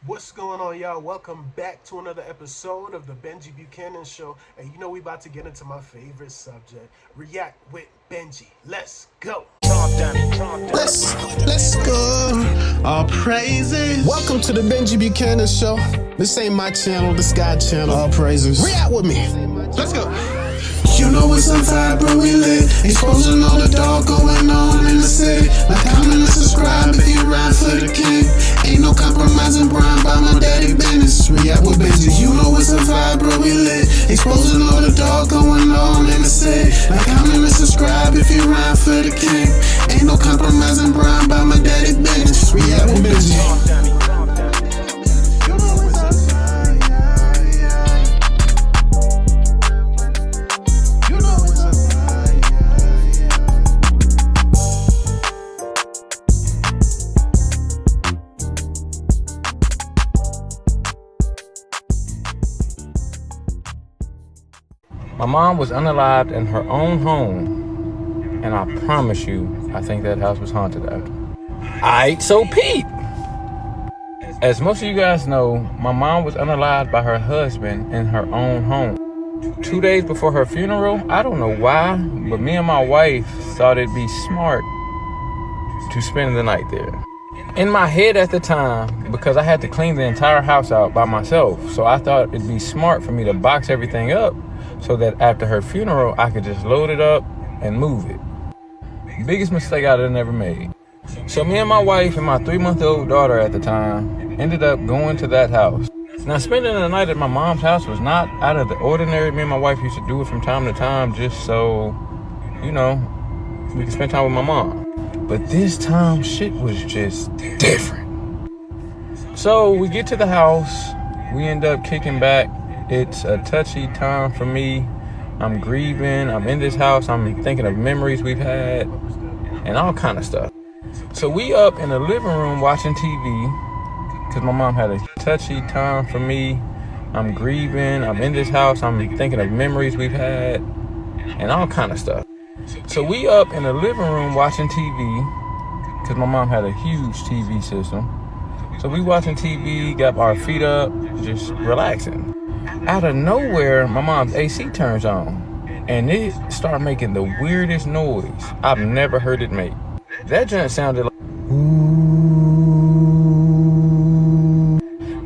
What's going on, y'all? Welcome back to another episode of the Benjy Buchanan Show. And you know we about to get into my favorite subject, react with Benjy. Let's go. Let's go. All praises. Welcome to the Benjy Buchanan Show. This ain't my channel, this guy channel. All praises. React with me. Let's go. You know it's on fire, bro, we lit. Exposing all the dog going on in the city. Like, comment and subscribe if you ride for the king. Ain't no compromising, Brian, by my daddy business. React with Benjy. You know it's on fire, bro, we lit. Exposing all the dog going on in the city. Like, comment and subscribe if you ride for the king. Ain't no compromising, Brian, by my daddy business. React with Benjy. My mom was unalived in her own home, and I promise you, I think that house was haunted after. Alright, so Pete! As most of you guys know, my mom was unalived by her husband in her own home. 2 days before her funeral, I don't know why, but me and my wife thought it'd be smart to spend the night there. In my head at the time, because I had to clean the entire house out by myself, so I thought it'd be smart for me to box everything up so that after her funeral, I could just load it up and move it. Biggest mistake I'd have never made. So me and my wife and my 3-month-old daughter at the time ended up going to that house. Now, spending the night at my mom's house was not out of the ordinary. Me and my wife used to do it from time to time just so, you know, we could spend time with my mom. But this time, shit was just different. So we get to the house, we end up kicking back. It's a touchy time for me. I'm grieving. I'm in this house. I'm thinking of memories we've had and all kind of stuff. So we up in the living room watching TV because my mom had a touchy time for me. I'm grieving. I'm in this house. I'm thinking of memories we've had and all kind of stuff. So we up in the living room watching TV because my mom had a huge TV system. So we watching TV, got our feet up, just relaxing. Out of nowhere, my mom's AC turns on, and it started making the weirdest noise I've never heard it make. That joint sounded like, ooh.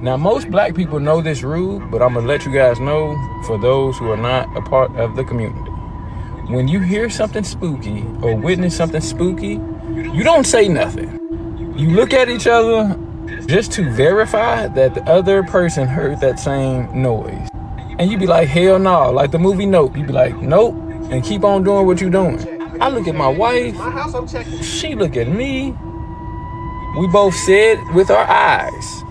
Now, most black people know this rule, but I'm gonna let you guys know for those who are not a part of the community. When you hear something spooky or witness something spooky, you don't say nothing. You look at each other just to verify that the other person heard that same noise. And you be like, hell no, like the movie Nope. You be like, nope, and keep on doing what you're doing. I look at my wife, she look at me. We both said with our eyes,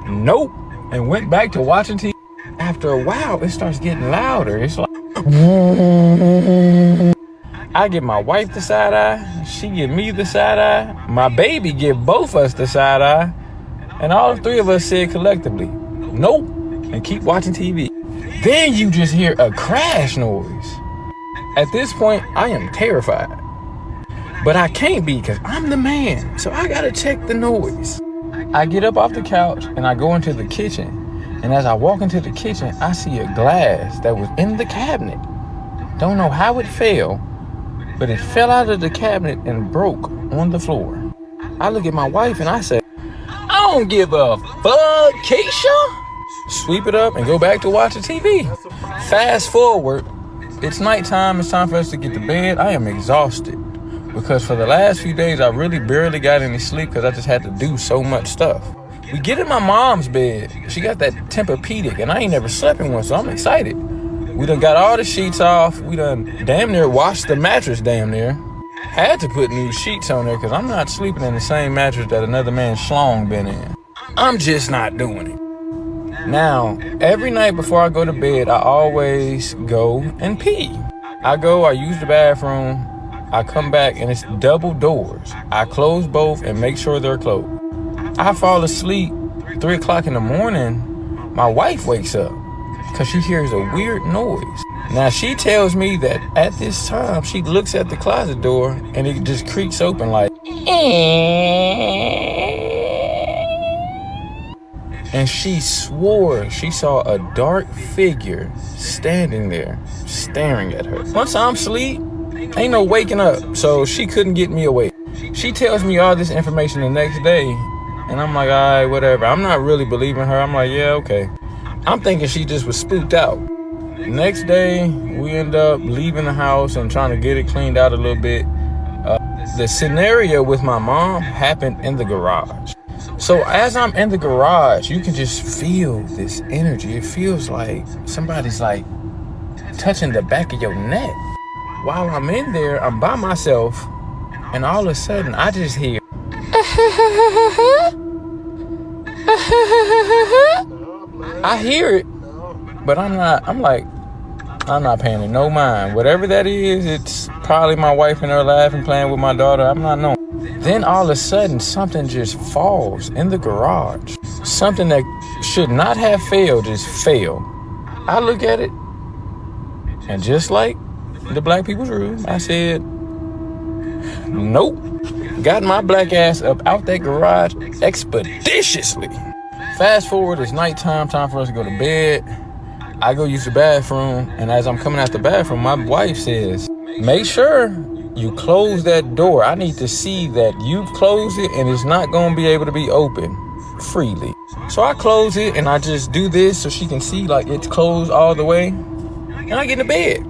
nope, and went back to watching TV. After a while, it starts getting louder. It's like, I give my wife the side eye, she give me the side eye, my baby give both us the side eye, and all 3 of us said collectively, nope, and keep watching TV. Then you just hear a crash noise. At this point, I am terrified. But I can't be because I'm the man, so I gotta check the noise. I get up off the couch and I go into the kitchen. And as I walk into the kitchen, I see a glass that was in the cabinet. Don't know how it fell, but it fell out of the cabinet and broke on the floor. I look at my wife and I say, I don't give a fuck, Keisha. Sweep it up and go back to watching TV. Fast forward, it's nighttime, it's time for us to get to bed. I am exhausted because for the last few days, I really barely got any sleep because I just had to do so much stuff. We get in my mom's bed. She got that Tempur-Pedic and I ain't never slept in one, so I'm excited. We done got all the sheets off. We done damn near washed the mattress damn near. Had to put new sheets on there because I'm not sleeping in the same mattress that another man's schlong been in. I'm just not doing it. Now, every night before I go to bed, I always go and pee. I use the bathroom, I come back and it's double doors. I close both and make sure they're closed. I fall asleep 3 o'clock in the morning, my wife wakes up because she hears a weird noise. Now she tells me that at this time, she looks at the closet door and it just creaks open like, And she swore she saw a dark figure standing there, staring at her. Once I'm asleep, ain't no waking up, so she couldn't get me awake. She tells me all this information the next day, and I'm like, all right, whatever. I'm not really believing her. I'm like, yeah, okay. I'm thinking she just was spooked out. Next day, we end up leaving the house and trying to get it cleaned out a little bit. The scenario with my mom happened in the garage. So as I'm in the garage, you can just feel this energy. It feels like somebody's like touching the back of your neck. While I'm in there, I'm by myself, and all of a sudden I just hear I hear it, but I'm not paying it no mind. Whatever that is, it's probably my wife and her laughing, playing with my daughter. I'm not knowing. Then all of a sudden, something just falls in the garage. Something that should not have failed just fell. I look at it, and just like the black people's room, I said, nope. Got my black ass up out that garage expeditiously. Fast forward, it's nighttime, time for us to go to bed. I go use the bathroom, and as I'm coming out the bathroom, my wife says, make sure you close that door. I need to see that you've closed it and it's not going to be able to be open freely. So I close it and I just do this so she can see like it's closed all the way. And I get in the bed.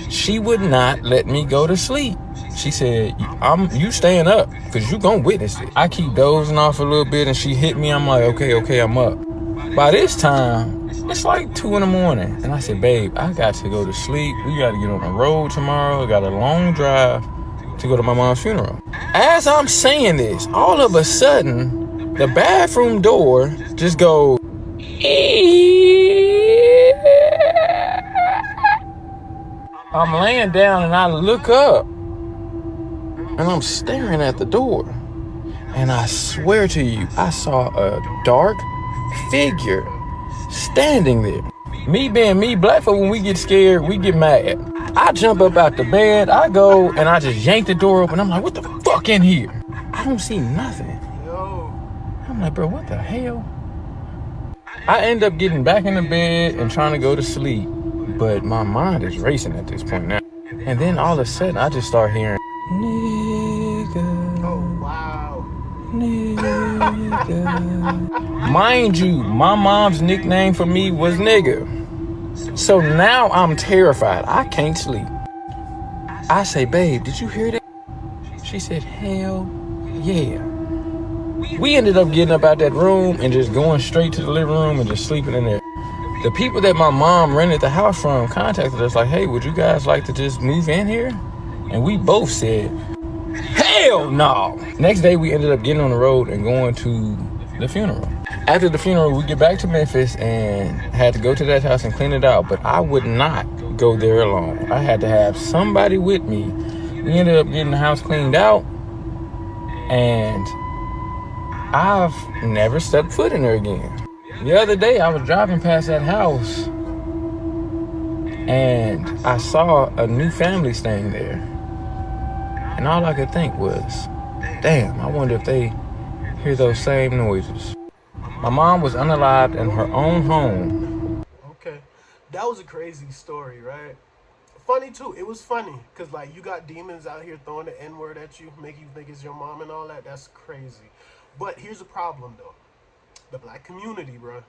She would not let me go to sleep. She said, you staying up because you going to witness it. I keep dozing off a little bit and she hit me. I'm like, okay, I'm up. By this time, it's like 2 a.m. And I said, babe, I got to go to sleep. We got to get on the road tomorrow. I got a long drive to go to my mom's funeral. As I'm saying this, all of a sudden, the bathroom door just goes. I'm laying down and I look up and I'm staring at the door. And I swear to you, I saw a dark figure standing there. Me being me, black folk, when we get scared, we get mad. I jump up out the bed, I go, and I just yank the door open. I'm like, what the fuck in here? I don't see nothing. I'm like, bro, what the hell? I end up getting back in the bed and trying to go to sleep, but my mind is racing at this point now. And then all of a sudden, I just start hearing, nigga. Oh, wow. Nigga. Mind you, my mom's nickname for me was nigga. So now I'm terrified. I can't sleep. I say, babe, did you hear that? She said, hell yeah. We ended up getting up out that room and just going straight to the living room and just sleeping in there. The people that my mom rented the house from contacted us like, hey, would you guys like to just move in here? And we both said, hell no. Next day, we ended up getting on the road and going to the funeral. After the funeral, we get back to Memphis and had to go to that house and clean it out. But I would not go there alone. I had to have somebody with me. We ended up getting the house cleaned out. And I've never stepped foot in there again. The other day, I was driving past that house. And I saw a new family staying there. And all I could think was, damn, I wonder if they hear those same noises. My mom was unalived in her own home. Okay. That was a crazy story, right? Funny, too. It was funny. Because, like, you got demons out here throwing the N-word at you, make you think it's your mom and all that. That's crazy. But here's the problem, though. The black community, bro.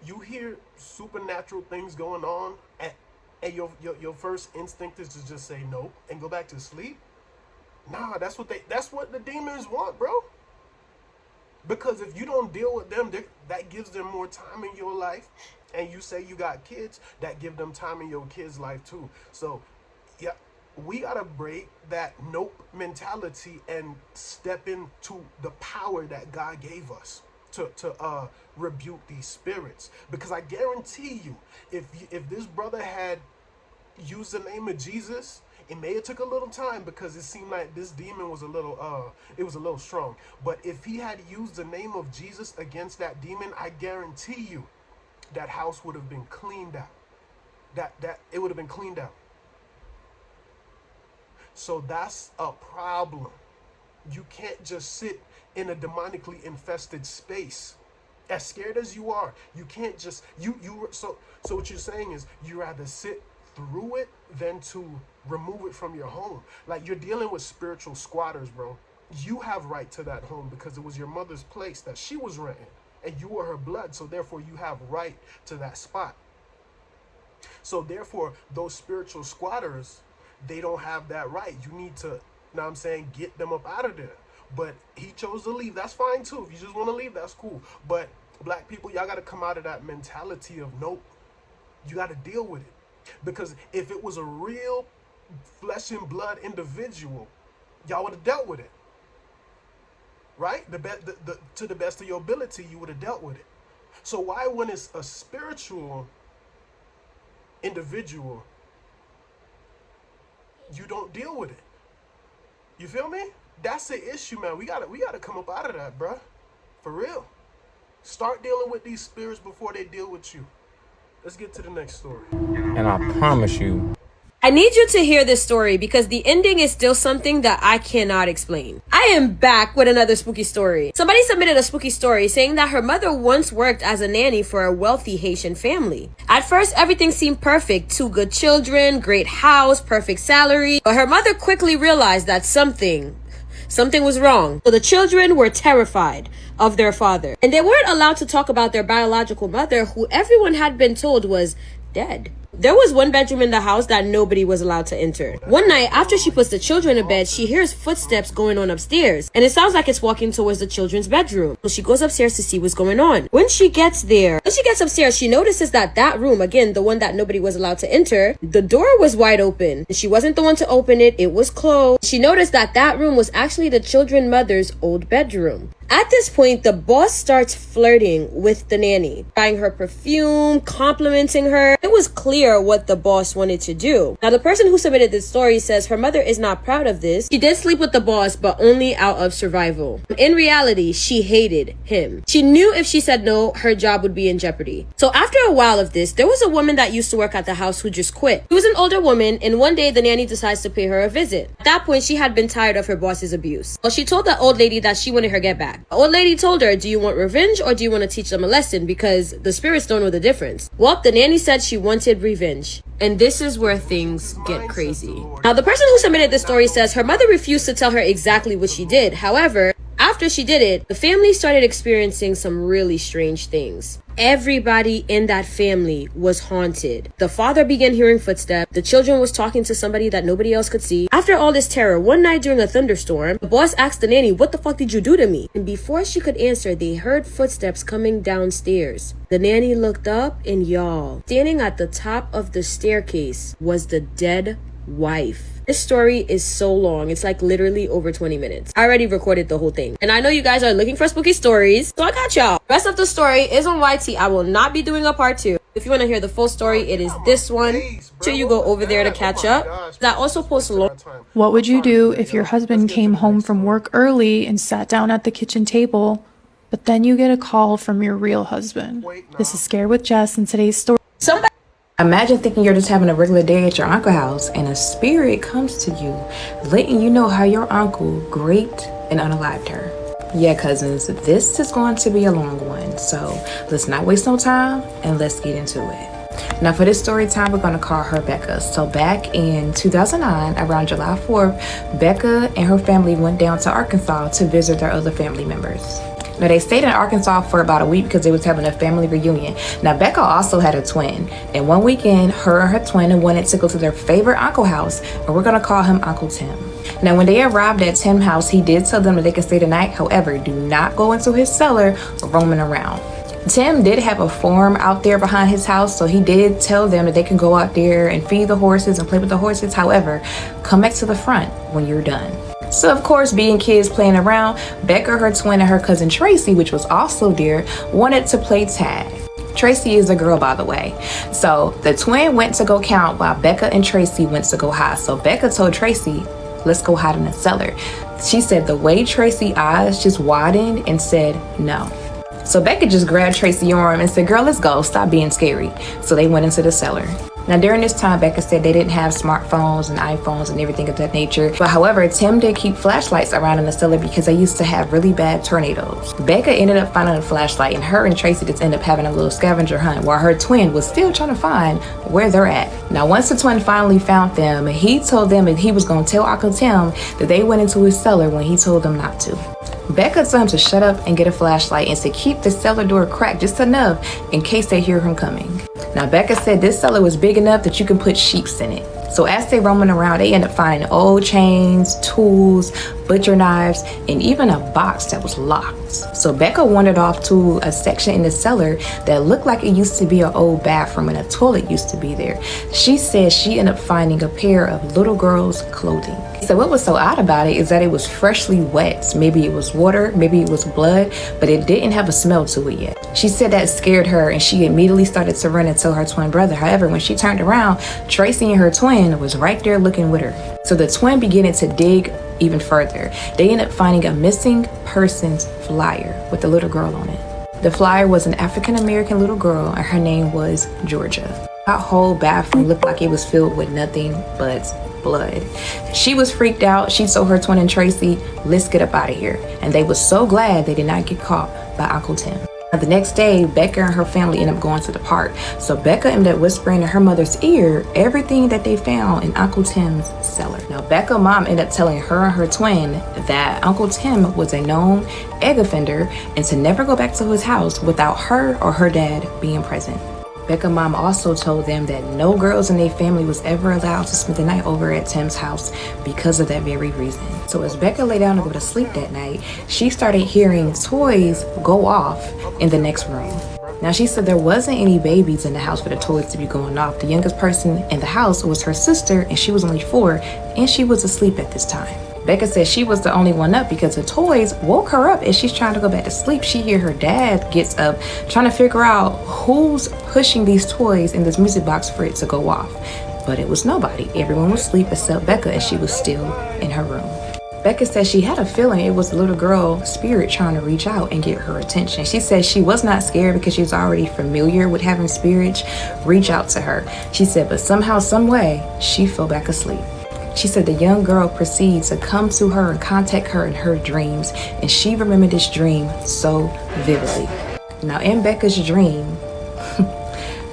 You hear supernatural things going on, and your first instinct is to just say no and go back to sleep? Nah, that's what the demons want, bro. Because if you don't deal with them, that gives them more time in your life. And you say you got kids, that give them time in your kids' life too. So, yeah, we got to break that nope mentality and step into the power that God gave us to rebuke these spirits. Because I guarantee you, if this brother had used the name of Jesus, it may have took a little time because it seemed like this demon was a little strong. But if he had used the name of Jesus against that demon, I guarantee you that house would have been cleaned out. That it would have been cleaned out. So that's a problem. You can't just sit in a demonically infested space As scared as you are, you can't just so what you're saying is you rather sit through it than to remove it from your home. Like, you're dealing with spiritual squatters, bro. You have right to that home because it was your mother's place that she was renting, and you were her blood, so therefore you have right to that spot. So therefore, those spiritual squatters, they don't have that right. You need to, get them up out of there. But he chose to leave. That's fine too. If you just want to leave, that's cool. But black people, y'all got to come out of that mentality of nope. You got to deal with it. Because if it was a real flesh and blood individual, y'all would have dealt with it. Right? To the best of your ability, you would have dealt with it. So why, when it's a spiritual individual, you don't deal with it? You feel me? That's the issue, man. We gotta come up out of that, bruh. For real. Start dealing with these spirits before they deal with you. Let's get to the next story. And I promise you, I need you to hear this story because the ending is still something that I cannot explain. I am back with another spooky story. Somebody submitted a spooky story saying that her mother once worked as a nanny for a wealthy Haitian family. At first, everything seemed perfect. 2 good children, great house, perfect salary. But her mother quickly realized that something was wrong. So the children were terrified of their father. And they weren't allowed to talk about their biological mother, who everyone had been told was dead. There was one bedroom in the house that nobody was allowed to enter. One night, after she puts the children in bed, she hears footsteps going on upstairs, and it sounds like it's walking towards the children's bedroom. So she goes upstairs to see what's going on. When she gets upstairs, she notices that room, again, the one that nobody was allowed to enter, the door was wide open. She wasn't the one to open it. It was closed. She noticed that room was actually the children's mother's old bedroom. At this point, the boss starts flirting with the nanny, buying her perfume, complimenting her. It was clear what the boss wanted to do. Now, the person who submitted this story says her mother is not proud of this. She did sleep with the boss, but only out of survival. In reality, she hated him. She knew if she said no, her job would be in jeopardy. So after a while of this, there was a woman that used to work at the house who just quit. She was an older woman, and one day the nanny decides to pay her a visit. At that point, she had been tired of her boss's abuse. Well, she told the old lady that she wanted her get back. The old lady told her, do you want revenge or do you want to teach them a lesson? Because the spirits don't know the difference. Well, the nanny said she wanted revenge. And this is where things get crazy. Now, the person who submitted this story says her mother refused to tell her exactly what she did. However, after she did it, the family started experiencing some really strange things. Everybody in that family was haunted. The father began hearing footsteps. The children was talking to somebody that nobody else could see. After all this terror, one night during a thunderstorm, the boss asked the nanny, what the fuck did you do to me? And before she could answer, they heard footsteps coming downstairs. The nanny looked up and y'all, standing at the top of the staircase was the dead wife. This story is so long. It's like literally over 20 minutes. I already recorded the whole thing. And I know you guys are looking for spooky stories, so I got y'all. The rest of the story is on YT. I will not be doing a part 2. If you want to hear the full story, it is this one. Till you go over there to catch up. I also post a lot. What would you do if your husband came home from work early and sat down at the kitchen table, but then you get a call from your real husband? This is Scared with Jess, and today's story. Imagine thinking you're just having a regular day at your uncle's house and a spirit comes to you, letting you know how your uncle raped and unalived her. Yeah, cousins, this is going to be a long one, so let's not waste no time and let's get into it. Now for this story time, we're going to call her Becca. So back in 2009, around July 4th, Becca and her family went down to Arkansas to visit their other family members. Now, they stayed in Arkansas for about a week because they was having a family reunion. Now, Becca also had a twin. And one weekend, her and her twin wanted to go to their favorite uncle house. And we're going to call him Uncle Tim. Now, when they arrived at Tim's house, he did tell them that they could stay the night. However, do not go into his cellar roaming around. Tim did have a farm out there behind his house, so he did tell them that they can go out there and feed the horses and play with the horses. However, come back to the front when you're done. So of course, being kids playing around, Becca, her twin, and her cousin Tracy, which was also there, wanted to play tag. Tracy is a girl, by the way. So the twin went to go count while Becca and Tracy went to go hide. So Becca told Tracy, let's go hide in the cellar. She said the way Tracy's eyes just widened and said no. So Becca just grabbed Tracy's arm and said, girl, let's go. Stop being scary. So they went into the cellar. Now, during this time, Becca said they didn't have smartphones and iPhones and everything of that nature. But however, Tim did keep flashlights around in the cellar because they used to have really bad tornadoes. Becca ended up finding a flashlight, and her and Tracy just ended up having a little scavenger hunt while her twin was still trying to find where they're at. Now, once the twin finally found them, he told them that he was going to tell Uncle Tim that they went into his cellar when he told them not to. Becca told him to shut up and get a flashlight and to keep the cellar door cracked just enough in case they hear him coming. Now, Becca said this cellar was big enough that you can put sheeps in it. So as they roaming around, they end up finding old chains, tools, butcher knives, and even a box that was locked. So Becca wandered off to a section in the cellar that looked like it used to be an old bathroom and a toilet used to be there. She said she ended up finding a pair of little girls' clothing. So what was so odd about it is that it was freshly wet. Maybe it was water, maybe it was blood, but it didn't have a smell to it yet. She said that scared her and she immediately started to run and tell her twin brother. However, when she turned around, Tracy and her twin was right there looking with her. So the twin began to dig even further. They ended up finding a missing persons flyer with a little girl on it. The flyer was an African-American little girl and her name was Georgia. That whole bathroom looked like it was filled with nothing but blood. She was freaked out. She told her twin and Tracy, let's get up out of here. And they were so glad they did not get caught by Uncle Tim. The next day, Becca and her family ended up going to the park. So Becca ended up whispering in her mother's ear everything that they found in Uncle Tim's cellar. Now, Becca's mom ended up telling her and her twin that Uncle Tim was a known egg offender and to never go back to his house without her or her dad being present. Becca's mom also told them that no girls in their family was ever allowed to spend the night over at Tim's house because of that very reason. So as Becca lay down to go to sleep that night, she started hearing toys go off in the next room. Now, she said there wasn't any babies in the house for the toys to be going off. The youngest person in the house was her sister, and she was only 4, and she was asleep at this time. Becca said she was the only one up because the toys woke her up as she's trying to go back to sleep. She hear her dad gets up trying to figure out who's pushing these toys in this music box for it to go off. But it was nobody. Everyone was asleep except Becca, and she was still in her room. Becca said she had a feeling it was the little girl spirit trying to reach out and get her attention. She said she was not scared because she was already familiar with having spirits reach out to her. She said, but somehow, some way, she fell back asleep. She said the young girl proceeded to come to her and contact her in her dreams, and she remembered this dream so vividly. Now, in Becca's dream,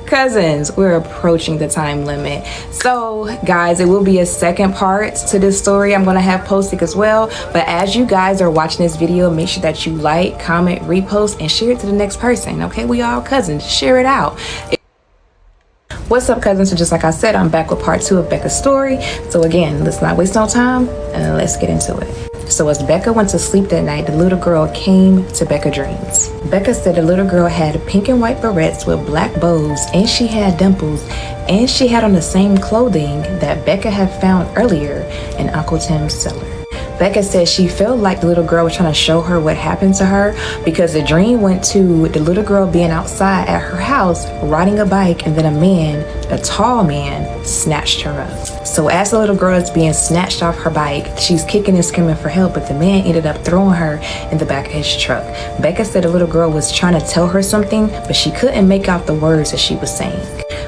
cousins, we're approaching the time limit. So, guys, it will be a second part to this story I'm going to have posted as well. But as you guys are watching this video, make sure that you like, comment, repost, and share it to the next person. Okay, we all cousins. Share it out. What's up, cousins? So just like I said, I'm back with part 2 of Becca's story. So again, let's not waste no time and let's get into it. So as Becca went to sleep that night, the little girl came to Becca's dreams. Becca said the little girl had pink and white barrettes with black bows, and she had dimples, and she had on the same clothing that Becca had found earlier in Uncle Tim's cellar. Becca said she felt like the little girl was trying to show her what happened to her because the dream went to the little girl being outside at her house riding a bike, and then a tall man, snatched her up. So as the little girl is being snatched off her bike, she's kicking and screaming for help, but the man ended up throwing her in the back of his truck. Becca said the little girl was trying to tell her something, but she couldn't make out the words that she was saying.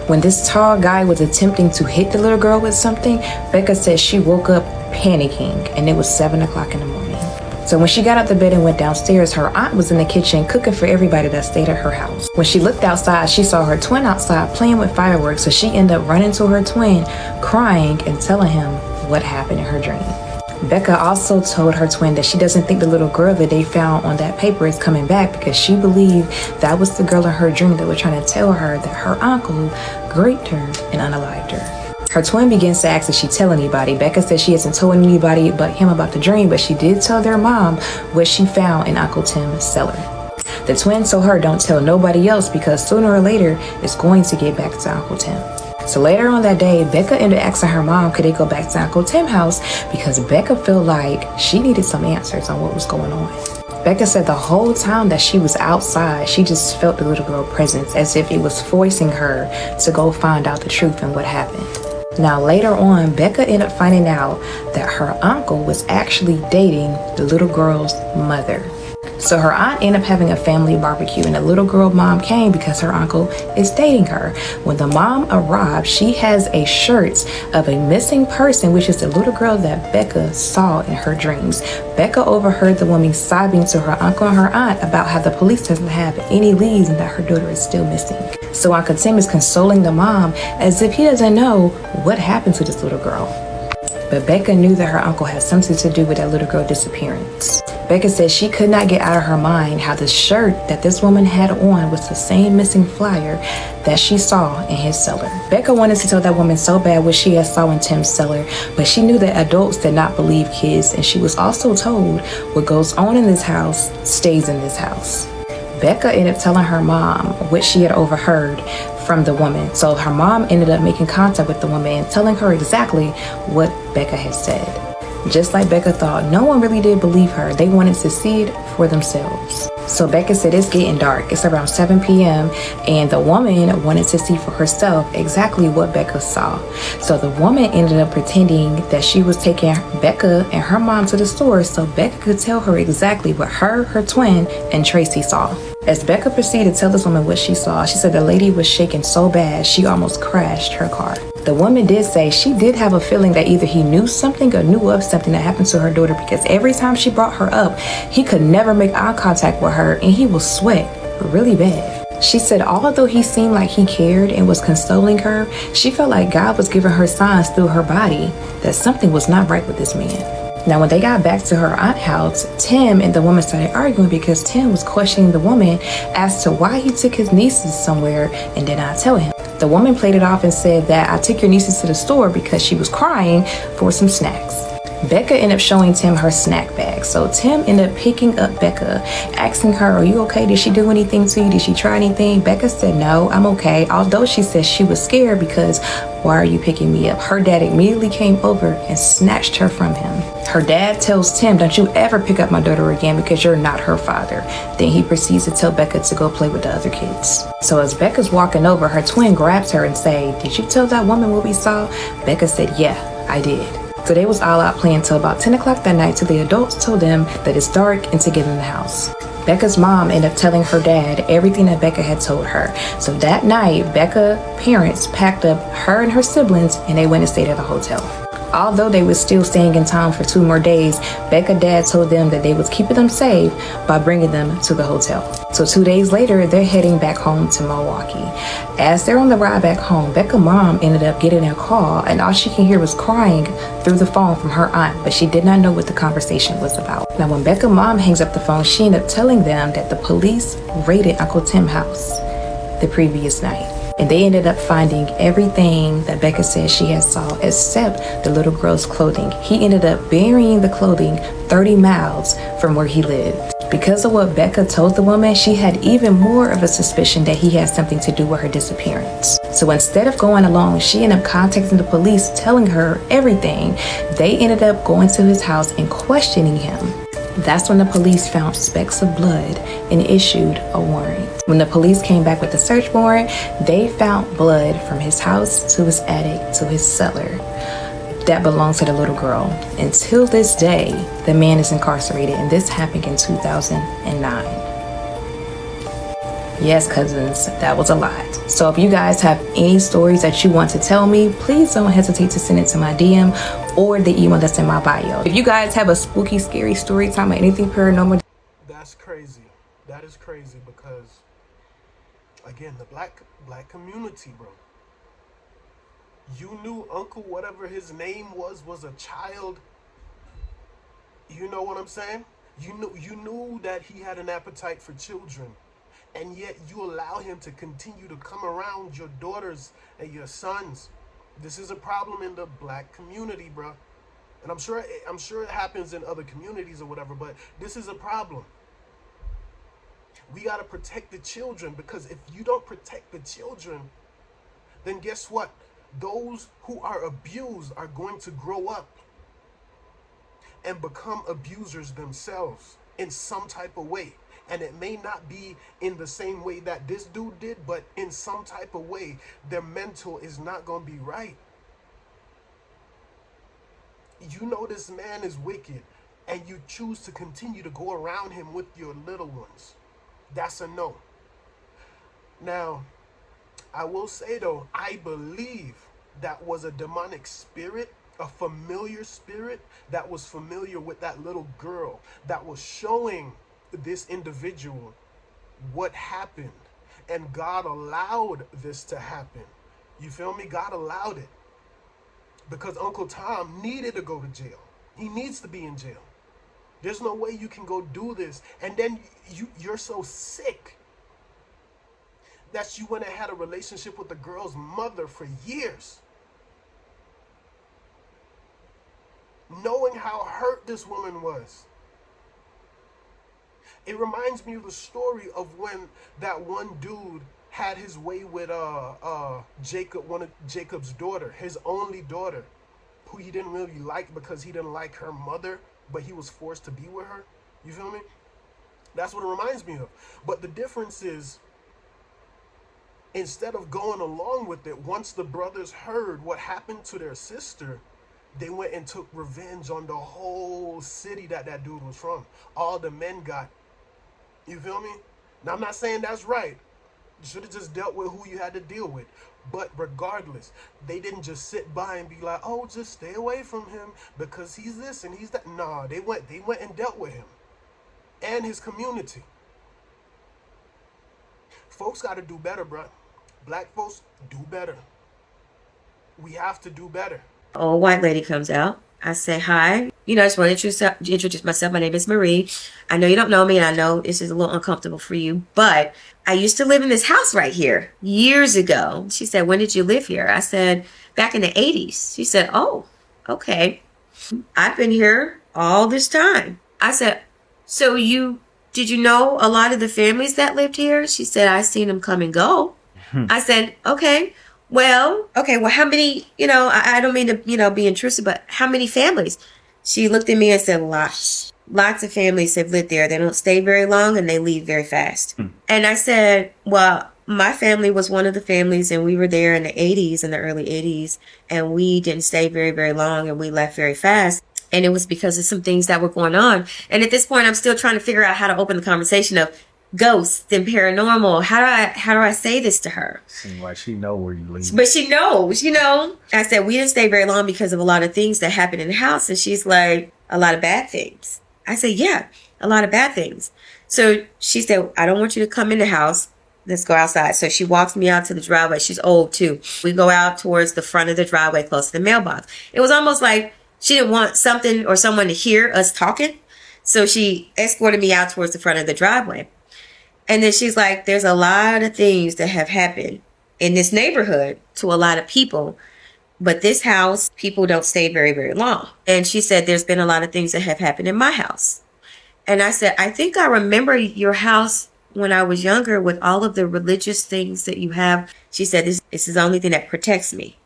When this tall guy was attempting to hit the little girl with something, Becca said she woke up panicking, and it was 7 o'clock in the morning. So when she got out the bed and went downstairs, her aunt was in the kitchen cooking for everybody that stayed at her house. When she looked outside, she saw her twin outside playing with fireworks, so she ended up running to her twin, crying and telling him what happened in her dream. Becca also told her twin that she doesn't think the little girl that they found on that paper is coming back because she believed that was the girl in her dream that was trying to tell her that her uncle raped her and unalived her. Her twin begins to ask if she tell anybody. Becca said she hasn't told anybody but him about the dream, but she did tell their mom what she found in Uncle Tim's cellar. The twin told her don't tell nobody else because sooner or later it's going to get back to Uncle Tim. So later on that day, Becca ended up asking her mom could they go back to Uncle Tim's house because Becca felt like she needed some answers on what was going on. Becca said the whole time that she was outside, she just felt the little girl's presence as if it was forcing her to go find out the truth and what happened. Now later on, Becca ended up finding out that her uncle was actually dating the little girl's mother. So her aunt ended up having a family barbecue, and the little girl mom came because her uncle is dating her. When the mom arrived, she has a shirt of a missing person, which is the little girl that Becca saw in her dreams. Becca overheard the woman sobbing to her uncle and her aunt about how the police doesn't have any leads and that her daughter is still missing. So Uncle Tim is consoling the mom as if he doesn't know what happened to this little girl. But Becca knew that her uncle had something to do with that little girl disappearance. Becca said she could not get out of her mind how the shirt that this woman had on was the same missing flyer that she saw in his cellar. Becca wanted to tell that woman so bad what she had saw in Tim's cellar, but she knew that adults did not believe kids, and she was also told what goes on in this house stays in this house. Becca ended up telling her mom what she had overheard from the woman. So her mom ended up making contact with the woman and telling her exactly what Becca had said. Just like Becca thought, no one really did believe her. They wanted to see it for themselves. So Becca said it's getting dark. It's around 7 p.m. and the woman wanted to see for herself exactly what Becca saw. So the woman ended up pretending that she was taking Becca and her mom to the store so Becca could tell her exactly what her twin, and Tracy saw. As Becca proceeded to tell this woman what she saw, she said the lady was shaking so bad she almost crashed her car. The woman did say she did have a feeling that either he knew something or knew of something that happened to her daughter, because every time she brought her up, he could never make eye contact with her and he would sweat really bad. She said although he seemed like he cared and was consoling her, she felt like God was giving her signs through her body that something was not right with this man. Now, when they got back to her aunt's house, Tim and the woman started arguing because Tim was questioning the woman as to why he took his nieces somewhere and did not tell him. The woman played it off and said that I took your nieces to the store because she was crying for some snacks. Becca ended up showing Tim her snack bag. So Tim ended up picking up Becca, asking her, are you okay? Did she do anything to you? Did she try anything? Becca said, no, I'm okay. Although she said she was scared because why are you picking me up? Her dad immediately came over and snatched her from him. Her dad tells Tim, don't you ever pick up my daughter again because you're not her father. Then he proceeds to tell Becca to go play with the other kids. So as Becca's walking over, her twin grabs her and say, did you tell that woman what we saw? Becca said, yeah, I did. So they was all out playing till about 10 o'clock that night till the adults told them that it's dark and to get in the house. Becca's mom ended up telling her dad everything that Becca had told her. So that night, Becca's parents packed up her and her siblings and they went and stayed at a hotel. Although they were still staying in town for 2 more days, Becca's dad told them that they was keeping them safe by bringing them to the hotel. So 2 days later, they're heading back home to Milwaukee. As they're on the ride back home, Becca's mom ended up getting a call and all she can hear was crying through the phone from her aunt, but she did not know what the conversation was about. Now when Becca's mom hangs up the phone, she ended up telling them that the police raided Uncle Tim's house the previous night. And they ended up finding everything that Becca said she had saw except the little girl's clothing. He ended up burying the clothing 30 miles from where he lived. Because of what Becca told the woman, she had even more of a suspicion that he had something to do with her disappearance. So instead of going alone, she ended up contacting the police, telling her everything. They ended up going to his house and questioning him. That's when the police found specks of blood and issued a warrant. When the police came back with the search warrant, they found blood from his house to his attic to his cellar that belonged to the little girl. Until this day, the man is incarcerated, and this happened in 2009. Yes, cousins, that was a lot. So if you guys have any stories that you want to tell me, please don't hesitate to send it to my DM or the email that's in my bio. If you guys have a spooky, scary story time or anything paranormal. That's crazy. That is crazy because, again, the black community, bro. You knew Uncle, whatever his name was a child. You know what I'm saying? You knew that he had an appetite for children. And yet you allow him to continue to come around your daughters and your sons. This is a problem in the black community, bro. And I'm sure it happens in other communities or whatever, but this is a problem. We got to protect the children, because if you don't protect the children, then guess what? Those who are abused are going to grow up and become abusers themselves in some type of way. And it may not be in the same way that this dude did, but in some type of way, their mental is not going to be right. You know this man is wicked. and you choose to continue to go around him with your little ones, that's a no. Now, I will say though, I believe that was a demonic spirit, a familiar spirit that was familiar with that little girl, that was showing this individual what happened. And God allowed this to happen. You feel me? God allowed it. Because Uncle Tom needed to go to jail. He needs to be in jail. There's no way you can go do this. And then you're so sick that you went and had a relationship with the girl's mother for years. Knowing how hurt this woman was. It reminds me of the story of when that one dude had his way with Jacob, one of Jacob's daughter, his only daughter, who he didn't really like because he didn't like her mother, but he was forced to be with her. You feel me? That's what it reminds me of. But the difference is, instead of going along with it, once the brothers heard what happened to their sister, they went and took revenge on the whole city that dude was from. All the men got. You feel me? Now, I'm not saying that's right. You should have just dealt with who you had to deal with. But regardless, they didn't just sit by and be like, oh, just stay away from him because he's this and he's that. Nah, they went and dealt with him and his community. Folks got to do better, bro. Black folks, do better. We have to do better. Old white lady comes out. I say hi. I just want to introduce myself. My name is Marie. I know you don't know me, and I know this is a little uncomfortable for you, but I used to live in this house right here years ago. She said, when did you live here? I said, back in the 80s. She said, oh, okay. I've been here all this time. I said, so did you know a lot of the families that lived here? She said, I seen them come and go. I said, okay. Well, how many, I don't mean to, be intrusive, but how many families? She looked at me and said, lots of families have lived there. They don't stay very long and they leave very fast. And I said, well, my family was one of the families and we were there in the 80s, in the early 80s, and we didn't stay very, very long and we left very fast. And it was because of some things that were going on. And at this point, I'm still trying to figure out how to open the conversation of ghosts and paranormal. How do I say this to her? Seems like she know where you live. But she knows, I said, we didn't stay very long because of a lot of things that happened in the house. And she's like, a lot of bad things. I said, yeah, a lot of bad things. So she said, I don't want you to come in the house. Let's go outside. So she walks me out to the driveway. She's old too. We go out towards the front of the driveway, close to the mailbox. It was almost like she didn't want something or someone to hear us talking. So she escorted me out towards the front of the driveway. And then she's like, there's a lot of things that have happened in this neighborhood to a lot of people. But this house, people don't stay very, very long. And she said, there's been a lot of things that have happened in my house. And I said, I think I remember your house when I was younger with all of the religious things that you have. She said, this is the only thing that protects me.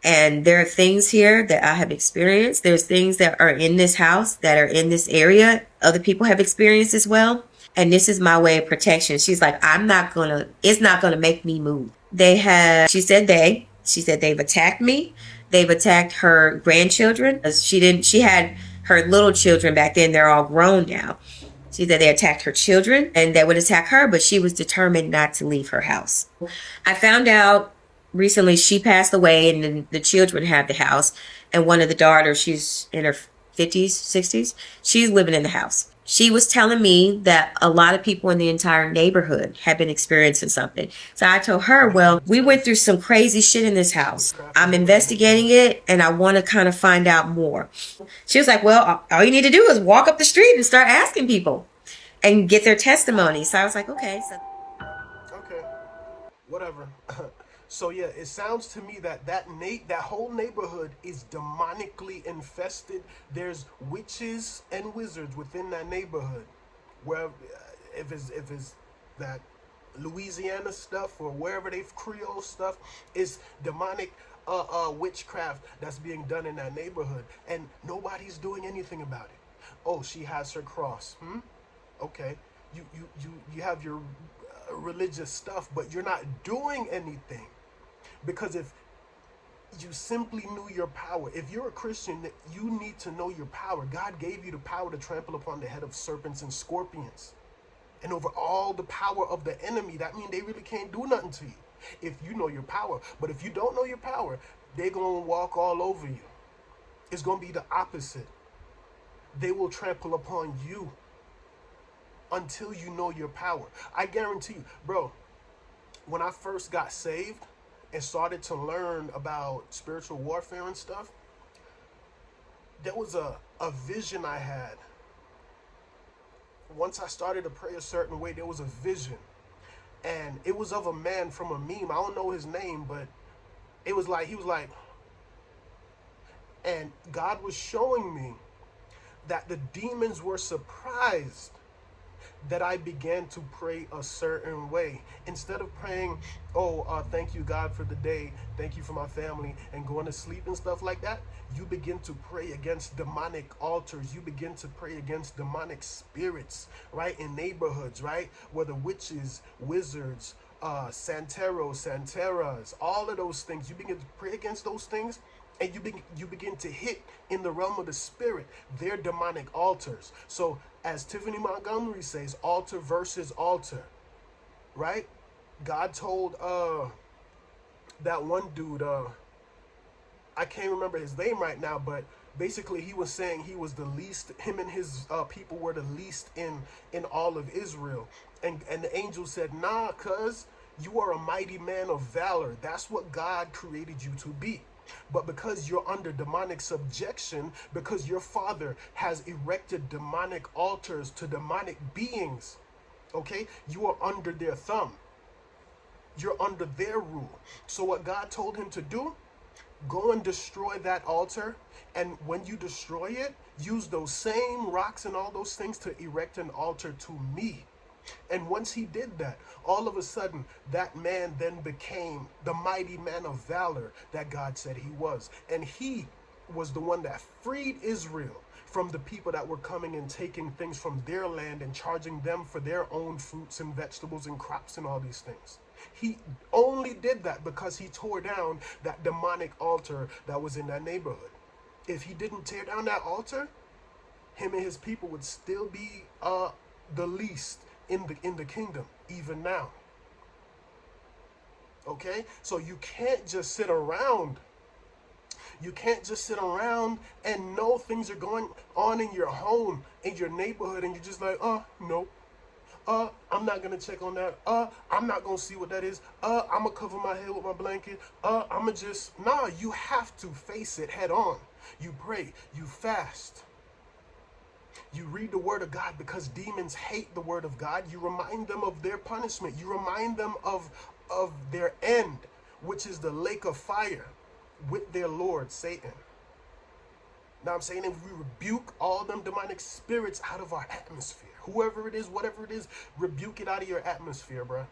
And there are things here that I have experienced. There's things that are in this house that are in this area. Other people have experienced as well. And this is my way of protection. She's like, it's not gonna make me move. She said they've attacked me. They've attacked her grandchildren. She had her little children back then. They're all grown now. She said they attacked her children and they would attack her, but she was determined not to leave her house. I found out recently she passed away and then the children have the house. And one of the daughters, she's in her 50s, 60s. She's living in the house. She was telling me that a lot of people in the entire neighborhood had been experiencing something. So I told her, well, we went through some crazy shit in this house. I'm investigating it and I want to kind of find out more. She was like, well, all you need to do is walk up the street and start asking people and get their testimony. So I was like, okay. Okay, whatever. So yeah, it sounds to me that whole neighborhood is demonically infested. There's witches and wizards within that neighborhood. Where if it's that Louisiana stuff or wherever they've Creole stuff, is demonic witchcraft that's being done in that neighborhood, and nobody's doing anything about it. Oh, she has her cross. Okay, you have your religious stuff, but you're not doing anything. Because if You simply knew your power. If you're a Christian, you need to know your power. God gave you the power to trample upon the head of serpents and scorpions and over all the power of the enemy. That means they really can't do nothing to you if you know your power. But if you don't know your power, they're going to walk all over you. It's going to be the opposite. They will trample upon you until you know your power. I guarantee you, bro, when I first got saved and started to learn about spiritual warfare and stuff, there was a vision I had. Once I started to pray a certain way, there was a vision. And it was of a man from a meme. I don't know his name, but it was like, he was like, and God was showing me that the demons were surprised that I began to pray a certain way. Instead of praying, thank you, God, for the day, thank you for my family, and going to sleep and stuff like that, you begin to pray against demonic altars. You begin to pray against demonic spirits, right? In neighborhoods, right? Whether witches, wizards, Santeras, all of those things. You begin to pray against those things, and you begin to hit in the realm of the spirit their demonic altars. So as Tiffany Montgomery says, altar versus altar, right? God told that one dude, I can't remember his name right now, but basically he was saying he was the least, him and his people were the least in all of Israel. And the angel said, nah, cuz you are a mighty man of valor. That's what God created you to be. But because you're under demonic subjection, because your father has erected demonic altars to demonic beings, okay, you are under their thumb. You're under their rule. So what God told him to do, go and destroy that altar. And when you destroy it, use those same rocks and all those things to erect an altar to me. And once he did that, all of a sudden, that man then became the mighty man of valor that God said he was. And he was the one that freed Israel from the people that were coming and taking things from their land and charging them for their own fruits and vegetables and crops and all these things. He only did that because he tore down that demonic altar that was in that neighborhood. If he didn't tear down that altar, him and his people would still be the least in the kingdom, even now. Okay? So you can't just sit around. You can't just sit around and know things are going on in your home, in your neighborhood, and you're just like, no. I'm not gonna check on that. I'm not gonna see what that is. I'm gonna cover my head with my blanket. Nah, you have to face it head on. You pray, you fast. You read the word of God, because demons hate the word of God. You remind them of their punishment. You remind them of their end, which is the lake of fire with their Lord, Satan. Now I'm saying, if we rebuke all them demonic spirits out of our atmosphere, whoever it is, whatever it is, rebuke it out of your atmosphere, bruh.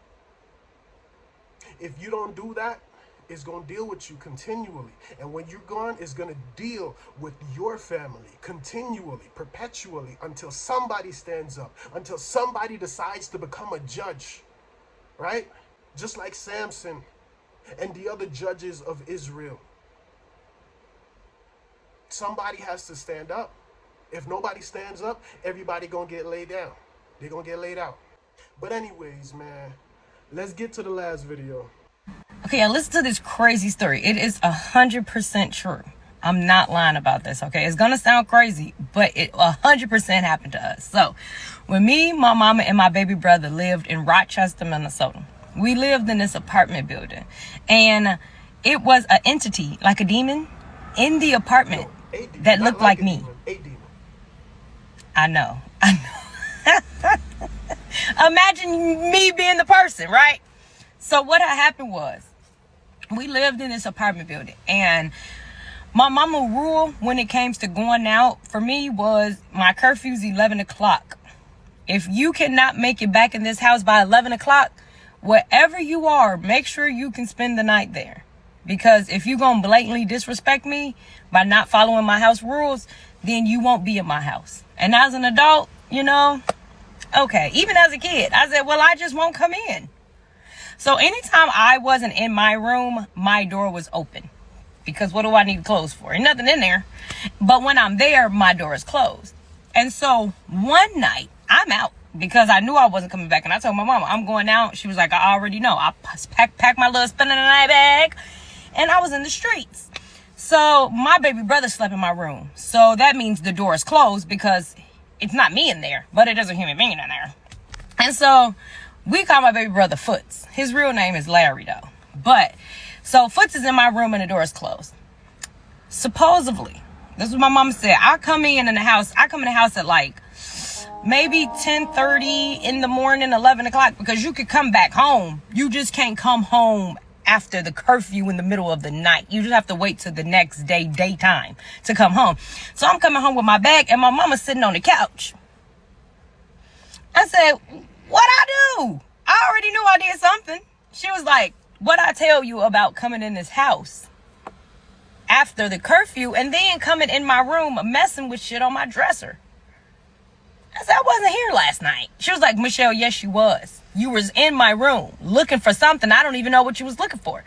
If you don't do that, it's going to deal with you continually. And when you're gone, it's going to deal with your family continually, perpetually, until somebody stands up, until somebody decides to become a judge, right? Just like Samson and the other judges of Israel. Somebody has to stand up. If nobody stands up, everybody going to get laid down. They're going to get laid out. But anyways, man, let's get to the last video. Okay, listen to this crazy story. It is 100% true. I'm not lying about this, okay? It's gonna sound crazy, but it 100% happened to us. So, when me, my mama, and my baby brother lived in Rochester, Minnesota, we lived in this apartment building. And it was an entity, like a demon, in the apartment that looked like me. A demon. I know. Imagine me being the person, right? So what had happened was, we lived in this apartment building, and my mama rule when it came to going out for me was my curfew's 11 o'clock. If you cannot make it back in this house by 11 o'clock, wherever you are, make sure you can spend the night there. Because if you're going to blatantly disrespect me by not following my house rules, then you won't be in my house. And as an adult, you know, okay, even as a kid, I said, well, I just won't come in. So anytime I wasn't in my room, my door was open, because what do I need clothes for? Ain't nothing in there. But when I'm there, my door is closed. And so one night I'm out because I knew I wasn't coming back. And I told my mama, I'm going out. She was like, I already know. I packed my little spend of the night bag and I was in the streets. So my baby brother slept in my room. So that means the door is closed because it's not me in there, but it is a human being in there. And so we call my baby brother Foots. His real name is Larry though. But so Foots is in my room and the door is closed. Supposedly, this is what my mama said. I come in the house at like maybe 10:30 in the morning, 11 o'clock, because you could come back home. You just can't come home after the curfew in the middle of the night. You just have to wait till the next day, daytime, to come home. So I'm coming home with my bag and my mama's sitting on the couch. I said, what I do? I already knew I did something. She was like, what I tell you about coming in this house after the curfew and then coming in my room messing with shit on my dresser? I said, I wasn't here last night. She was like, Michelle, yes, you was. You was in my room looking for something. I don't even know what you was looking for.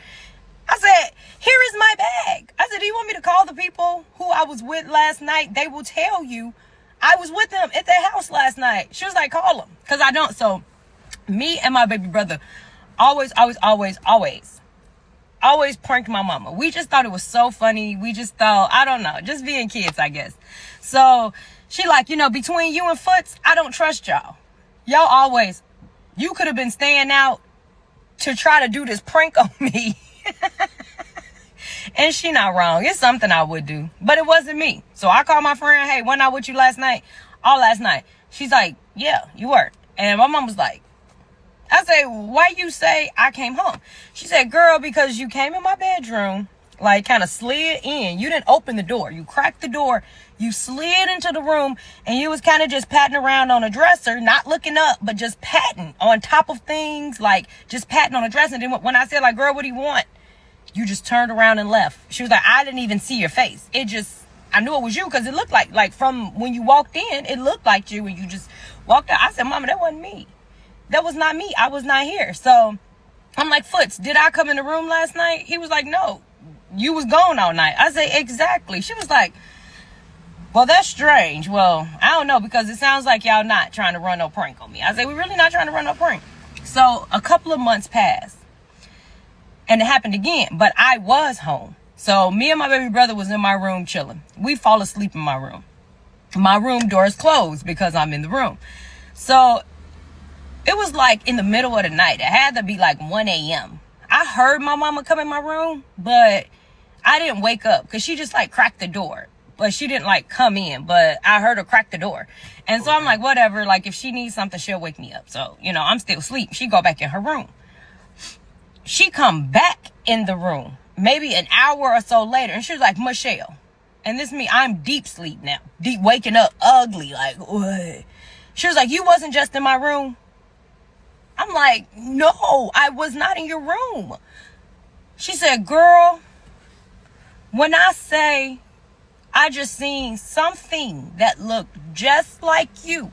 I said, here is my bag. I said, do you want me to call the people who I was with last night? They will tell you I was with them at their house last night. She was like, call them. Because I don't. So me and my baby brother always pranked my mama. We just thought it was so funny. We just thought, I don't know, just being kids, I guess. So she like, you know, between you and Foots, I don't trust y'all. Y'all always, you could have been staying out to try to do this prank on me. And she not wrong. It's something I would do, but it wasn't me. So I called my friend, hey, wasn't I with you last night? All last night. She's like, yeah, you were. And my mom was like, I said, why you say I came home? She said, girl, because you came in my bedroom, like kind of slid in. You didn't open the door. You cracked the door. You slid into the room and you was kind of just patting around on a dresser, not looking up, but just patting on top of things, like just patting on a dresser. And then when I said, like, girl, what do you want? You just turned around and left. She was like, I didn't even see your face. It just, I knew it was you because it looked like from when you walked in, it looked like you and you just walked out. I said, Mama, that wasn't me. That was not me. I was not here. So I'm like, Foots, did I come in the room last night? He was like, no, you was gone all night. I said, exactly. She was like, well, that's strange. Well, I don't know, because it sounds like y'all not trying to run no prank on me. I said, we're really not trying to run no prank. So a couple of months passed and it happened again, but I was home. So me and my baby brother was in my room chilling. We fall asleep in my room. My room door is closed because I'm in the room. So it was like in the middle of the night. It had to be like 1 a.m. I heard my mama come in my room, but I didn't wake up because she just like cracked the door. But she didn't like come in, but I heard her crack the door. And so I'm like, whatever, like if she needs something, she'll wake me up. So, you know, I'm still asleep. She go back in her room. She come back in the room maybe an hour or so later. And she was like, Michelle. And this me, I'm deep sleep now. Deep waking up ugly. Like, what? She was like, you wasn't just in my room? I'm like, no, I was not in your room. She said, girl, when I say I just seen something that looked just like you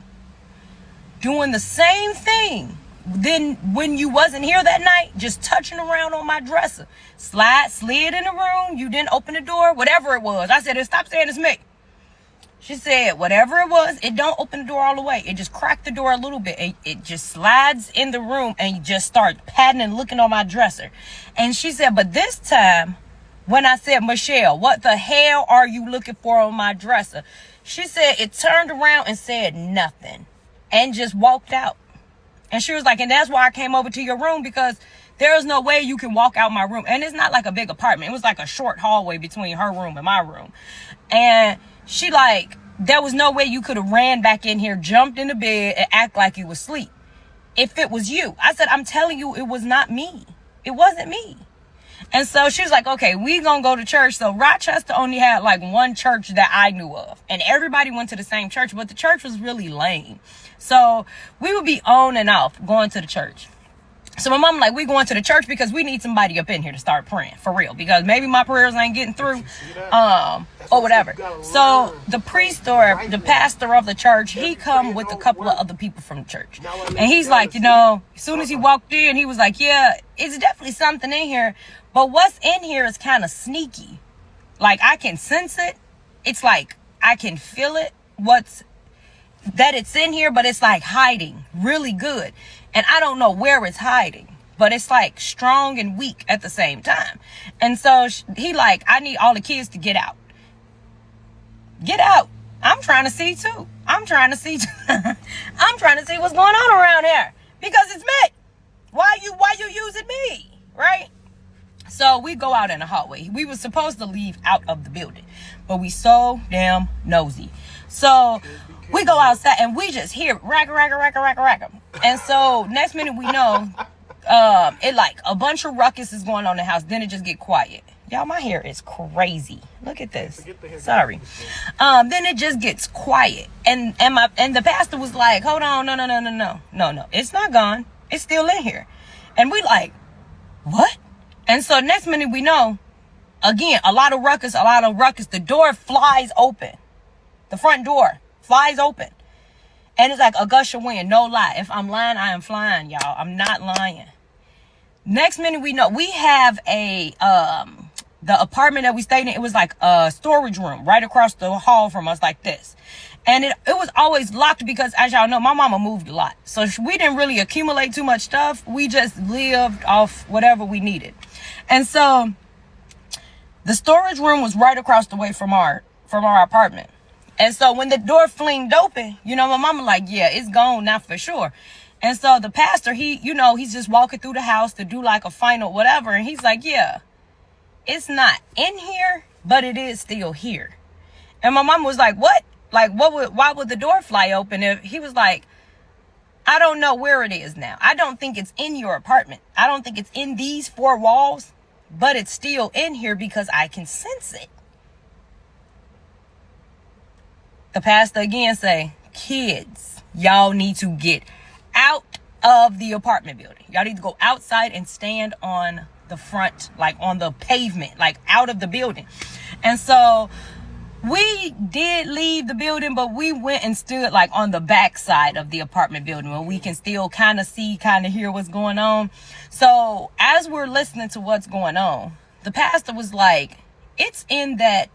doing the same thing then when you wasn't here that night, just touching around on my dresser, slid in the room, you didn't open the door, whatever it was. I said, stop saying it's me. She said, whatever it was, it don't open the door all the way. It just cracked the door a little bit. It just slides in the room and just starts patting and looking on my dresser. And she said, but this time, when I said, Michelle, what the hell are you looking for on my dresser? She said it turned around and said nothing and just walked out. And she was like, and that's why I came over to your room, because there's no way you can walk out my room. And it's not like a big apartment. It was like a short hallway between her room and my room. And she like, there was no way you could have ran back in here, jumped in the bed and act like you was asleep if it was you. I said, I'm telling you, it was not me. It wasn't me. And so she was like, okay, we gonna go to church. So Rochester only had like one church that I knew of. And everybody went to the same church, but the church was really lame. So we would be on and off going to the church. So my mom like, we going to the church because we need somebody up in here to start praying for real, because maybe my prayers ain't getting through, or whatever. So the priest or the pastor of the church, he come with a couple of other people from the church. And he's like, you know, as soon as he walked in, he was like, yeah, it's definitely something in here, but what's in here is kind of sneaky. Like, I can sense it. It's like I can feel it, that it's in here, but it's like hiding really good. And I don't know where it's hiding, but it's like strong and weak at the same time. And so he like, I need all the kids to get out. Get out. I'm trying to see too. I'm trying to see I'm trying to see what's going on around here, because it's me. Why you using me, right? So we go out in the hallway. We were supposed to leave out of the building, but we so damn nosy. So we go outside and we just hear rack. And so next minute we know, it like a bunch of ruckus is going on in the house. Then it just get quiet. Y'all, my hair is crazy. Look at this. Sorry. Then it just gets quiet. And the pastor was like, hold on, no. It's not gone. It's still in here. And we like, what? And so next minute we know, again, a lot of ruckus. The door flies open. The front door flies open. And it's like a gush of wind. No lie. If I'm lying, I am flying, y'all. I'm not lying. Next minute we know, we have the apartment that we stayed in, it was like a storage room right across the hall from us, like this. And it was always locked because, as y'all know, my mama moved a lot. So we didn't really accumulate too much stuff. We just lived off whatever we needed. And so the storage room was right across the way from our apartment. And so when the door flinged open, you know, my mama like, yeah, it's gone now for sure. And so the pastor, he's just walking through the house to do like a final whatever. And he's like, yeah, it's not in here, but it is still here. And my mom was like, what? Like, why would the door fly open? If he was like, I don't know where it is now. I don't think it's in your apartment. I don't think it's in these four walls, but it's still in here because I can sense it. The pastor again say, kids, y'all need to get out of the apartment building. Y'all need to go outside and stand on the front, like on the pavement, like out of the building. And so we did leave the building, but we went and stood like on the back side of the apartment building where we can still kind of see, kind of hear what's going on. So as we're listening to what's going on, the pastor was like, it's in that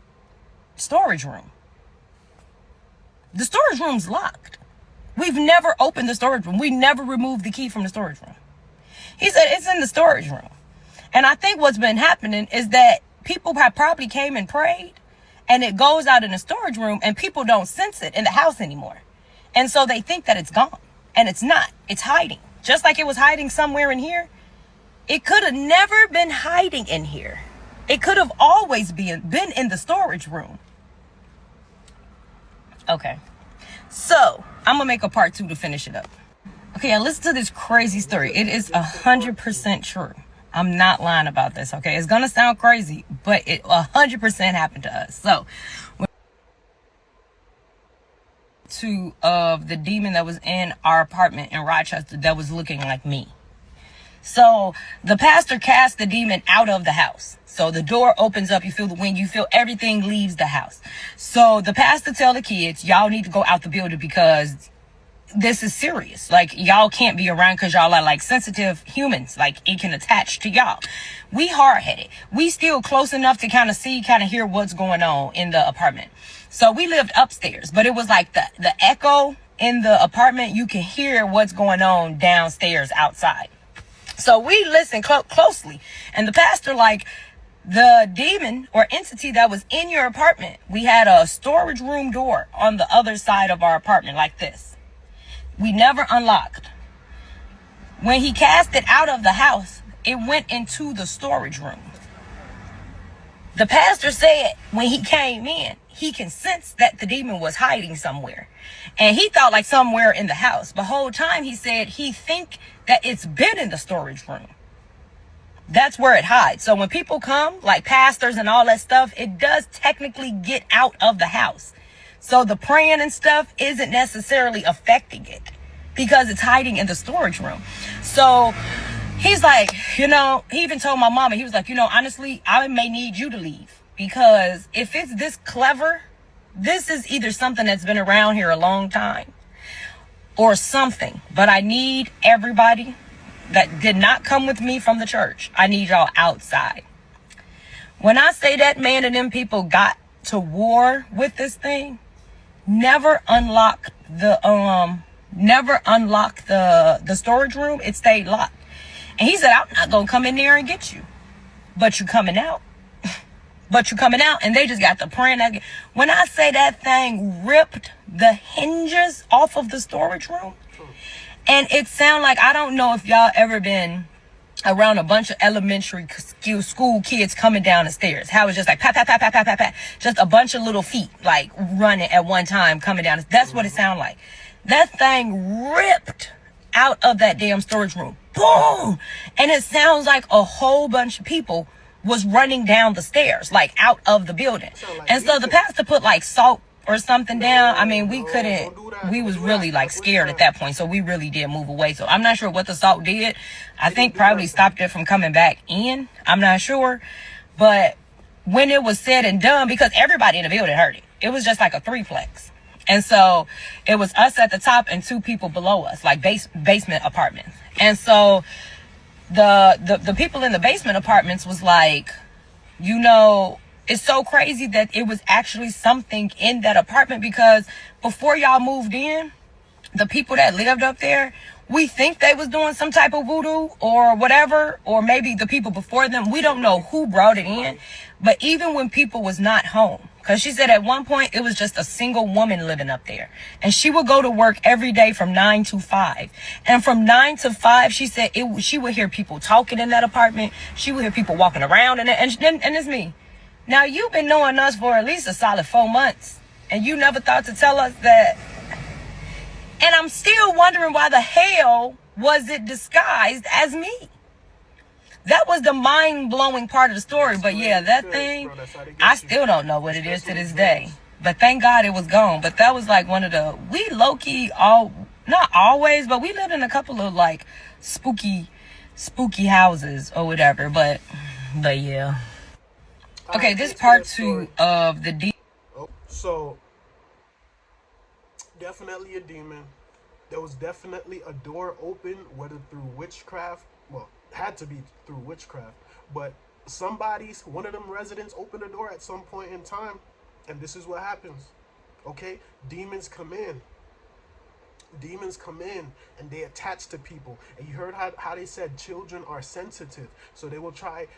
storage room. The storage room's locked. We've never opened the storage room. We never removed the key from the storage room. He said it's in the storage room. And I think what's been happening is that people have probably came and prayed, and it goes out in the storage room and people don't sense it in the house anymore. And so they think that it's gone, and it's not. It's hiding. Just like it was hiding somewhere in here. It could have never been hiding in here. It could have always been in the storage room. Okay. So I'm gonna make a part 2 to finish it up. Okay, now listen to this crazy story. It is 100% true. I'm not lying about this, okay? It's gonna sound crazy, but it 100% happened to us. So, of the demon that was in our apartment in Rochester that was looking like me. So the pastor cast the demon out of the house. So the door opens up, you feel the wind, you feel everything leaves the house. So the pastor tell the kids, y'all need to go out the building because this is serious. Like, y'all can't be around because y'all are like sensitive humans. Like, it can attach to y'all. We hard-headed. We still close enough to kind of see, kind of hear what's going on in the apartment. So we lived upstairs, but it was like the echo in the apartment. You can hear what's going on downstairs outside. So we listened closely, and the pastor, like, the demon or entity that was in your apartment, we had a storage room door on the other side of our apartment like this. We never unlocked. When he cast it out of the house, it went into the storage room. The pastor said when he came in, he can sense that the demon was hiding somewhere. And he thought like somewhere in the house. But the whole time he said he think that it's been in the storage room. That's where it hides. So when people come, like pastors and all that stuff, it does technically get out of the house. So the praying and stuff isn't necessarily affecting it because it's hiding in the storage room. So he's like, you know, he even told my mama, he was like, you know, honestly, I may need you to leave because if it's this clever, this is either something that's been around here a long time or something. But I need everybody that did not come with me from the church. I need y'all outside. When I say that man and them people got to war with this thing, never unlock the storage room. It stayed locked. And he said, I'm not gonna come in there and get you, but you coming out. But you coming out. And they just got the praying. When I say that thing ripped the hinges off of the storage room, and it sound like, I don't know if y'all ever been around a bunch of elementary school kids coming down the stairs. How it's just like pat, pat, pat, pat, pat, pat, pat. Just a bunch of little feet like running at one time coming down. That's what it sounded like. That thing ripped out of that damn storage room. Boom! And it sounds like a whole bunch of people was running down the stairs, like out of the building. And so the pastor put like salt or something down. I mean, we couldn't, we was really like scared at that point. So we really did move away. So I'm not sure what the salt did. I think probably stopped it from coming back in. I'm not sure. But when it was said and done, because everybody in the building heard it, it was just like a threeplex. And so it was us at the top and 2 people below us, like basement apartments. And so the people in the basement apartments was like, you know, it's so crazy that it was actually something in that apartment, because before y'all moved in, the people that lived up there, we think they was doing some type of voodoo or whatever, or maybe the people before them, we don't know who brought it in. But even when people was not home, because she said at one point it was just a single woman living up there, and she would go to work every day from 9 to 5. And from 9 to 5, she said she would hear people talking in that apartment. She would hear people walking around in it. And it's me. Now, you've been knowing us for at least a solid 4 months, and you never thought to tell us that. And I'm still wondering why the hell was it disguised as me? That was the mind-blowing part of the story. But yeah, that thing, I still don't know what it is to this day. But thank God it was gone. But that was like one of the, we low-key, not always, but we lived in a couple of like spooky houses or whatever. But yeah. Okay, this part 2 of the So, definitely a demon. There was definitely a door open, whether through witchcraft. Well, had to be through witchcraft. But one of them residents opened the door at some point in time. And this is what happens. Okay? Demons come in. Demons come in and they attach to people. And you heard how they said children are sensitive. So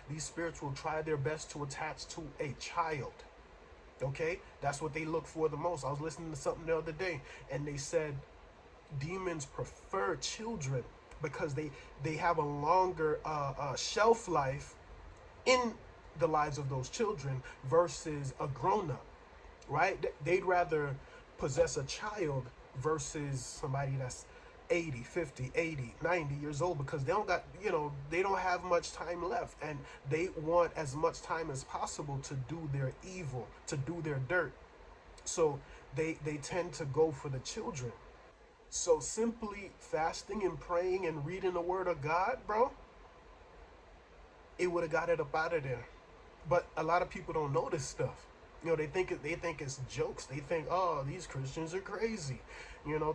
these spirits will try their best to attach to a child. Okay? That's what they look for the most. I was listening to something the other day, and they said demons prefer children because they have a longer shelf life in the lives of those children versus a grown-up, right? They'd rather possess a child versus somebody that's 80, 50, 80, 90 years old, because they don't got, they don't have much time left, and they want as much time as possible to do their evil, to do their dirt. So they tend to go for the children. So simply fasting and praying and reading the word of God, bro, it would have got it up out of there. But a lot of people don't know this stuff. They think it's jokes. They think, oh, these Christians are crazy.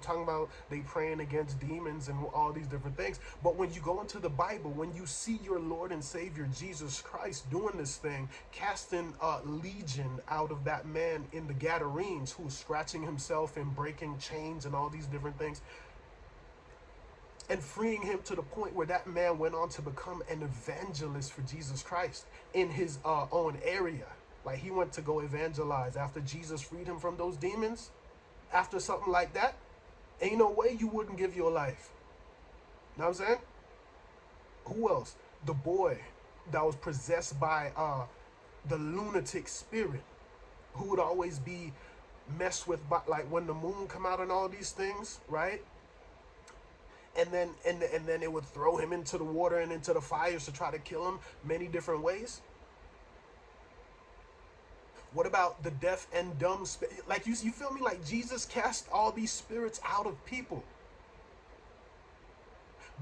Talking about they praying against demons and all these different things. But when you go into the Bible, when you see your Lord and Savior Jesus Christ doing this thing, casting legion out of that man in the Gadarenes who was scratching himself and breaking chains and all these different things, and freeing him to the point where that man went on to become an evangelist for Jesus Christ in his own area. Like, he went to go evangelize after Jesus freed him from those demons. After something like that, ain't no way you wouldn't give your life. Know what I'm saying? Who else? The boy that was possessed by the lunatic spirit, who would always be messed with by, like, when the moon come out and all these things, right? And then it would throw him into the water and into the fires to try to kill him many different ways. What about the deaf and dumb spirit? Like, you feel me? Like, Jesus cast all these spirits out of people.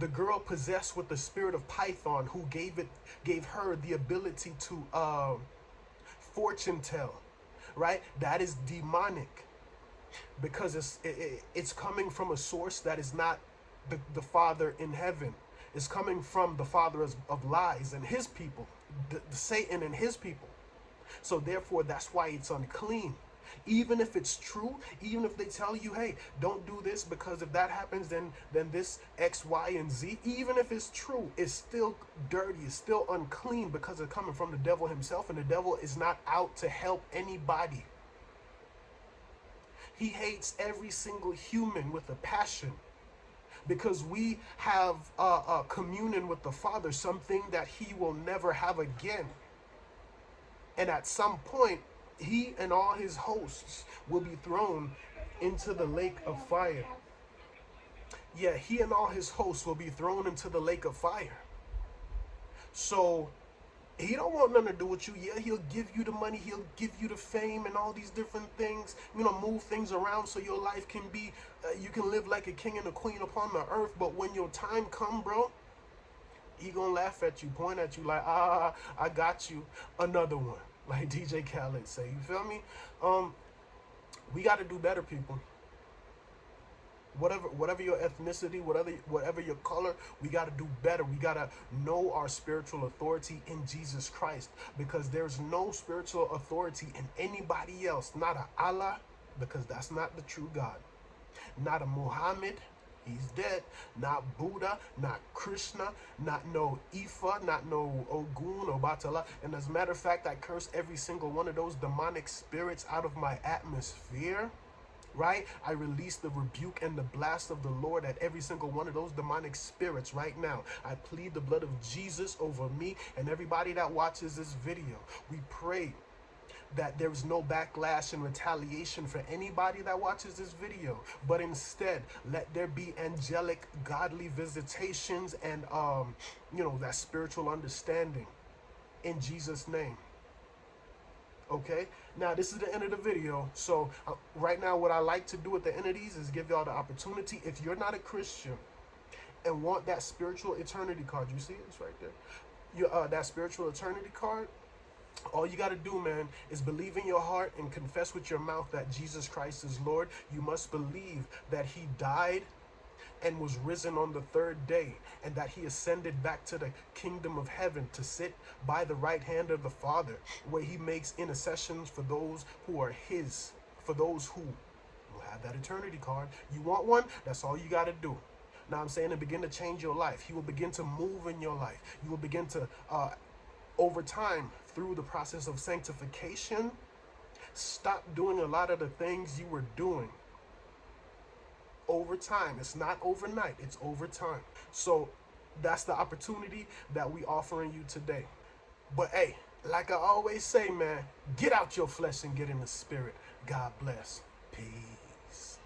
The girl possessed with the spirit of Python, who gave her the ability to fortune tell, right? That is demonic, because it's coming from a source that is not the Father in heaven. is coming from the father of lies and his people, the Satan and his people. So therefore, that's why it's unclean. Even if it's true, even if they tell you, hey, don't do this because if that happens, then this X, Y, and Z, even if it's true, it's still dirty, it's still unclean because it's coming from the devil himself, and the devil is not out to help anybody. He hates every single human with a passion because we have a communion with the Father, something that he will never have again. And at some point, he and all his hosts will be thrown into the lake of fire. Yeah, he and all his hosts will be thrown into the lake of fire. So he don't want nothing to do with you. Yeah, he'll give you the money, he'll give you the fame and all these different things, move things around so your life can be, you can live like a king and a queen upon the earth. But when your time come, bro, he gonna laugh at you, point at you like, I got you, another one. Like DJ Khaled say, you feel me? We got to do better, people. Whatever your ethnicity, whatever your color, we got to do better. We got to know our spiritual authority in Jesus Christ, because there's no spiritual authority in anybody else. Not a Allah, because that's not the true God. Not a Muhammad, he's dead. Not Buddha, not Krishna, not no Ifa, not no Ogun or Batala. And as a matter of fact, I curse every single one of those demonic spirits out of my atmosphere, right? I release the rebuke and the blast of the Lord at every single one of those demonic spirits right now. I plead the blood of Jesus over me and everybody that watches this video. We pray that there's no backlash and retaliation for anybody that watches this video, but instead let there be angelic godly visitations and that spiritual understanding in Jesus' name. Okay, now this is the end of the video. So right now, what I like to do at the end of these is give y'all the opportunity, if you're not a Christian and want that spiritual eternity card, you see it's right there, that spiritual eternity card, all you got to do, man, is believe in your heart and confess with your mouth that Jesus Christ is Lord. You must believe that he died and was risen on the third day, and that he ascended back to the kingdom of heaven to sit by the right hand of the Father, where he makes intercessions for those who are his, for those who will have that eternity card. You want one? That's all you got to do. Now I'm saying, to begin to change your life. He will begin to move in your life. You will begin to, over time, through the process of sanctification, stop doing a lot of the things you were doing. Over time. It's not overnight, it's over time. So that's the opportunity that we offering you today. But hey, like I always say, man, get out your flesh and get in the spirit. God bless. Peace.